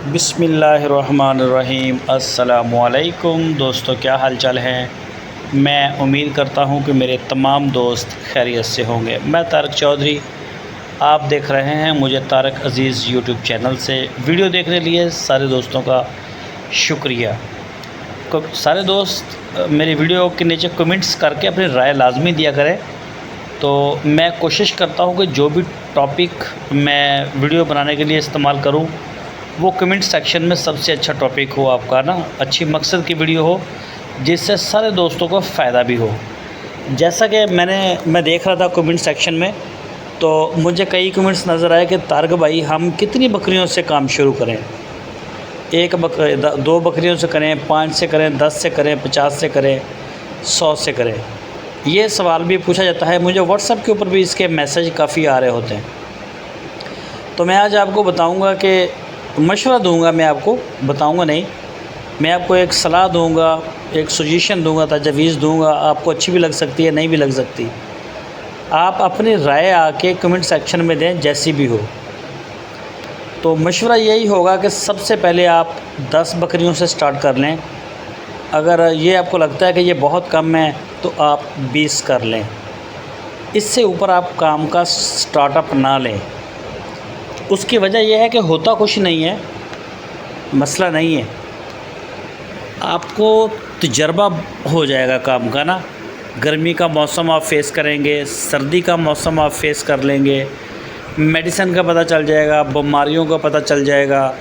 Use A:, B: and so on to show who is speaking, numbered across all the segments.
A: بسم اللہ الرحمن الرحیم۔ السلام علیکم دوستو، کیا حال چال ہیں؟ میں امید کرتا ہوں کہ میرے تمام دوست خیریت سے ہوں گے۔ میں طارق چودھری، آپ دیکھ رہے ہیں مجھے طارق عزیز یوٹیوب چینل سے۔ ویڈیو دیکھنے لیے سارے دوستوں کا شکریہ۔ سارے دوست میری ویڈیو کے نیچے کمنٹس کر کے اپنی رائے لازمی دیا کریں، تو میں کوشش کرتا ہوں کہ جو بھی ٹاپک میں ویڈیو بنانے کے لیے استعمال کروں وہ کمنٹ سیکشن میں سب سے اچھا ٹاپک ہو، آپ کا نا اچھی مقصد کی ویڈیو ہو جس سے سارے دوستوں کو فائدہ بھی ہو۔ جیسا کہ میں دیکھ رہا تھا کمنٹ سیکشن میں، تو مجھے کئی کمنٹس نظر آئے کہ طارق بھائی ہم کتنی بکریوں سے کام شروع کریں؟ دو بکریوں سے کریں، 5 سے کریں، 10 سے کریں، 50 سے کریں، 100 سے کریں؟ یہ سوال بھی پوچھا جاتا ہے۔ مجھے واٹس ایپ کے اوپر بھی اس کے میسج کافی آ رہے ہوتے ہیں۔ تو میں آج آپ کو بتاؤں گا کہ مشورہ دوں گا، میں آپ کو بتاؤں گا نہیں، میں آپ کو ایک صلاح دوں گا، ایک سجیشن دوں گا، تجویز دوں گا۔ آپ کو اچھی بھی لگ سکتی ہے، نہیں بھی لگ سکتی۔ آپ اپنی رائے آ کے کمنٹ سیکشن میں دیں، جیسی بھی ہو۔ تو مشورہ یہی ہوگا کہ سب سے پہلے آپ 10 بکریوں سے سٹارٹ کر لیں۔ اگر یہ آپ کو لگتا ہے کہ یہ بہت کم ہے تو آپ 20 کر لیں۔ اس سے اوپر آپ کام کا سٹارٹ اپ نہ لیں۔ اس کی وجہ یہ ہے کہ ہوتا کچھ نہیں ہے، مسئلہ نہیں ہے، آپ کو تجربہ ہو جائے گا کام کا نا۔ گرمی کا موسم آپ فیس کریں گے، سردی کا موسم آپ فیس کر لیں گے، میڈیسن کا پتہ چل جائے گا، بیماریوں کا پتہ چل جائے گا،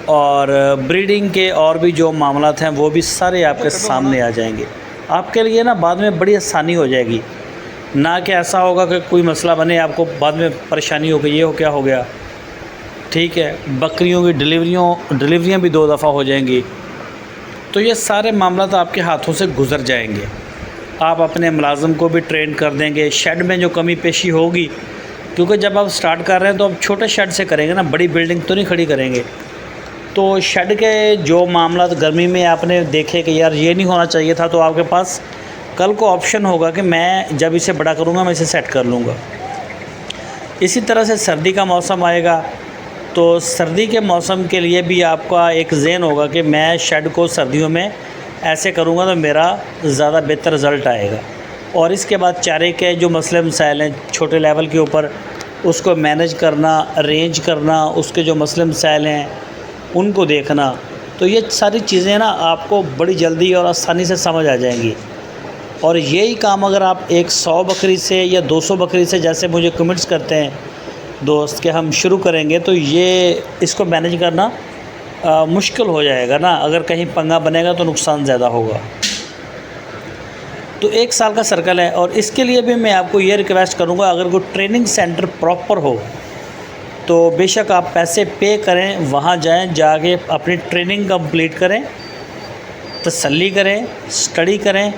A: اور بریڈنگ کے اور بھی جو معاملات ہیں وہ بھی سارے آپ کے سامنے آ جائیں گے۔ آپ کے لیے نا بعد میں بڑی آسانی ہو جائے گی، نہ کہ ایسا ہوگا کہ کوئی مسئلہ بنے آپ کو بعد میں پریشانی ہو گئی، یہ کیا ہو گیا۔ ٹھیک ہے، بکریوں کی ڈلیوریاں بھی 2 دفعہ ہو جائیں گی، تو یہ سارے معاملات آپ کے ہاتھوں سے گزر جائیں گے۔ آپ اپنے ملازم کو بھی ٹرین کر دیں گے۔ شیڈ میں جو کمی پیشی ہوگی، کیونکہ جب آپ سٹارٹ کر رہے ہیں تو آپ چھوٹے شیڈ سے کریں گے نا، بڑی بلڈنگ تو نہیں کھڑی کریں گے۔ تو شیڈ کے جو معاملات گرمی میں آپ نے دیکھے کہ یار یہ نہیں ہونا چاہیے تھا، تو آپ کے پاس کل کو آپشن ہوگا کہ میں جب اسے بڑا کروں گا میں اسے سیٹ کر لوں گا۔ اسی طرح سے سردی کا موسم آئے گا، تو سردی کے موسم کے لیے بھی آپ کا ایک ذہن ہوگا کہ میں شیڈ کو سردیوں میں ایسے کروں گا تو میرا زیادہ بہتر رزلٹ آئے گا۔ اور اس کے بعد چارے کے جو مسئلے مسائل ہیں چھوٹے لیول کے اوپر، اس کو مینج کرنا، ارینج کرنا، اس کے جو مسئلے مسائل ہیں ان کو دیکھنا، تو یہ ساری چیزیں نا آپ کو بڑی جلدی اور آسانی سے سمجھ آ جائیں گی۔ اور یہی کام اگر آپ 100 بکری سے یا 200 بکری سے، جیسے مجھے کمنٹس کرتے ہیں دوست کہ ہم شروع کریں گے، تو یہ اس کو مینج کرنا مشکل ہو جائے گا نا۔ اگر کہیں پنگا بنے گا تو نقصان زیادہ ہوگا۔ تو 1 سال کا سرکل ہے، اور اس کے لیے بھی میں آپ کو یہ ریکویسٹ کروں گا، اگر کوئی ٹریننگ سینٹر پراپر ہو تو بے شک آپ پیسے پے کریں، وہاں جائیں، جا کے اپنی ٹریننگ کمپلیٹ کریں، تسلی کریں، سٹڈی کریں،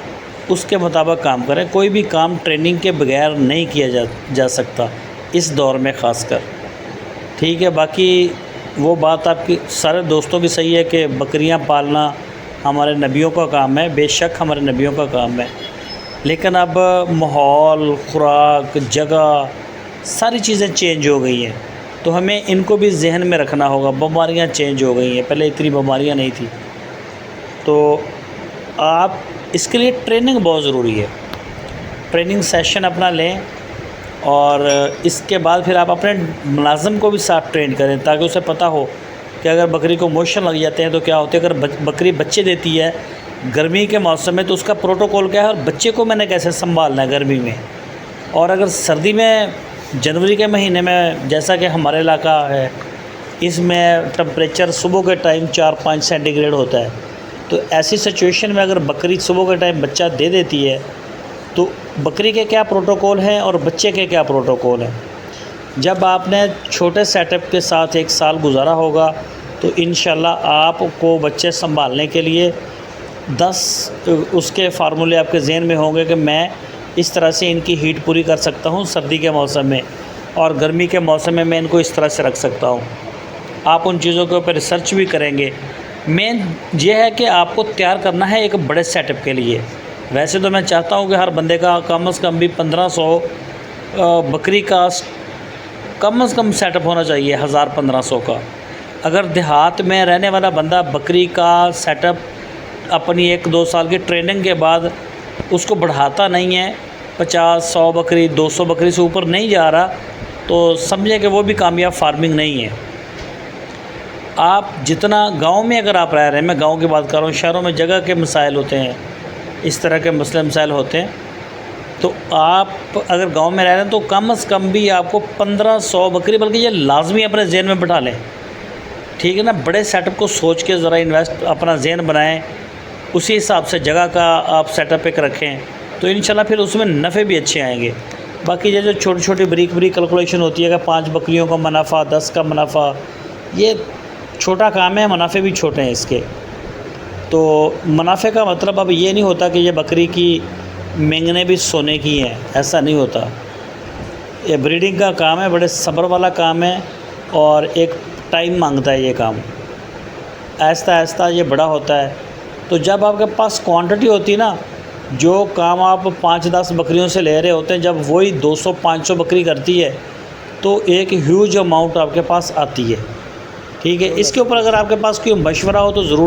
A: اس کے مطابق کام کریں۔ کوئی بھی کام ٹریننگ کے بغیر نہیں کیا جا سکتا اس دور میں خاص کر۔ ٹھیک ہے، باقی وہ بات آپ کی سارے دوستوں کی صحیح ہے کہ بکریاں پالنا ہمارے نبیوں کا کام ہے، بے شک ہمارے نبیوں کا کام ہے، لیکن اب ماحول، خوراک، جگہ، ساری چیزیں چینج ہو گئی ہیں، تو ہمیں ان کو بھی ذہن میں رکھنا ہوگا۔ بیماریاں چینج ہو گئی ہیں، پہلے اتنی بیماریاں نہیں تھیں، تو آپ اس کے لیے ٹریننگ بہت ضروری ہے۔ ٹریننگ سیشن اپنا لیں، اور اس کے بعد پھر آپ اپنے ملازم کو بھی ساتھ ٹرین کریں، تاکہ اسے پتہ ہو کہ اگر بکری کو موشن لگ جاتے ہیں تو کیا ہوتے ہیں۔ اگر بکری بچے دیتی ہے گرمی کے موسم میں تو اس کا پروٹوکول کیا ہے، اور بچے کو میں نے کیسے سنبھالنا ہے گرمی میں۔ اور اگر سردی میں جنوری کے مہینے میں، جیسا کہ ہمارے علاقہ ہے، اس میں ٹمپریچر صبح کے ٹائم 4-5 سینٹی گریڈ ہوتا ہے، تو ایسی سچویشن میں اگر بکری صبح کے ٹائم بچہ دے دیتی ہے تو بکری کے کیا پروٹوکول ہیں اور بچے کے کیا پروٹوکول ہیں۔ جب آپ نے چھوٹے سیٹ اپ کے ساتھ 1 سال گزارا ہوگا تو انشاءاللہ آپ کو بچے سنبھالنے کے لیے 10 اس کے فارمولے آپ کے ذہن میں ہوں گے کہ میں اس طرح سے ان کی ہیٹ پوری کر سکتا ہوں سردی کے موسم میں، اور گرمی کے موسم میں میں ان کو اس طرح سے رکھ سکتا ہوں۔ آپ ان چیزوں کے اوپر ریسرچ بھی کریں گے۔ مین یہ ہے کہ آپ کو تیار کرنا ہے ایک بڑے سیٹ اپ کے لیے۔ ویسے تو میں چاہتا ہوں کہ ہر بندے کا کم از کم بھی 1500 بکری کا کم از کم سیٹ اپ ہونا چاہیے، 1000-1500 کا، اگر دیہات میں رہنے والا بندہ بکری کا سیٹ اپ اپنی 1-2 سال کی ٹریننگ کے بعد اس کو بڑھاتا نہیں ہے، 50-100 بکری 200 بکری سے اوپر نہیں جا رہا، تو سمجھیں کہ وہ بھی کامیاب فارمنگ نہیں ہے۔ آپ جتنا گاؤں میں اگر آپ رہ رہے ہیں، میں گاؤں کی بات کر رہا ہوں، شہروں میں جگہ کے مسائل ہوتے ہیں، اس طرح کے مسائل ہوتے ہیں، تو آپ اگر گاؤں میں رہ رہے ہیں تو کم از کم بھی آپ کو 1500 بکری، بلکہ یہ لازمی اپنے ذہن میں بٹھا لیں، ٹھیک ہے نا۔ بڑے سیٹ اپ کو سوچ کے ذرا انویسٹ اپنا ذہن بنائیں، اسی حساب سے جگہ کا آپ سیٹ اپ ایک رکھیں، تو انشاءاللہ پھر اس میں نفع بھی اچھے آئیں گے۔ باقی یہ جو چھوٹی چھوٹی بریک کیلکولیشن ہوتی ہے کہ 5 بکریوں کا منافع، 10 کا منافع، یہ چھوٹا کام ہے، منافع بھی چھوٹے ہیں اس کے۔ تو منافع کا مطلب اب یہ نہیں ہوتا کہ یہ بکری کی مینگنے بھی سونے کی ہیں، ایسا نہیں ہوتا۔ یہ بریڈنگ کا کام ہے، بڑے صبر والا کام ہے، اور ایک ٹائم مانگتا ہے یہ کام، آہستہ آہستہ یہ بڑا ہوتا ہے۔ تو جب آپ کے پاس کوانٹٹی ہوتی ہے نا، جو کام آپ 5-10 بکریوں سے لے رہے ہوتے ہیں، جب وہی 200-500 بکری کرتی ہے تو ایک ہیوج اماؤنٹ آپ کے پاس آتی ہے، ٹھیک ہے۔ اس کے اوپر اگر آپ کے پاس کوئی مشورہ ہو تو ضرور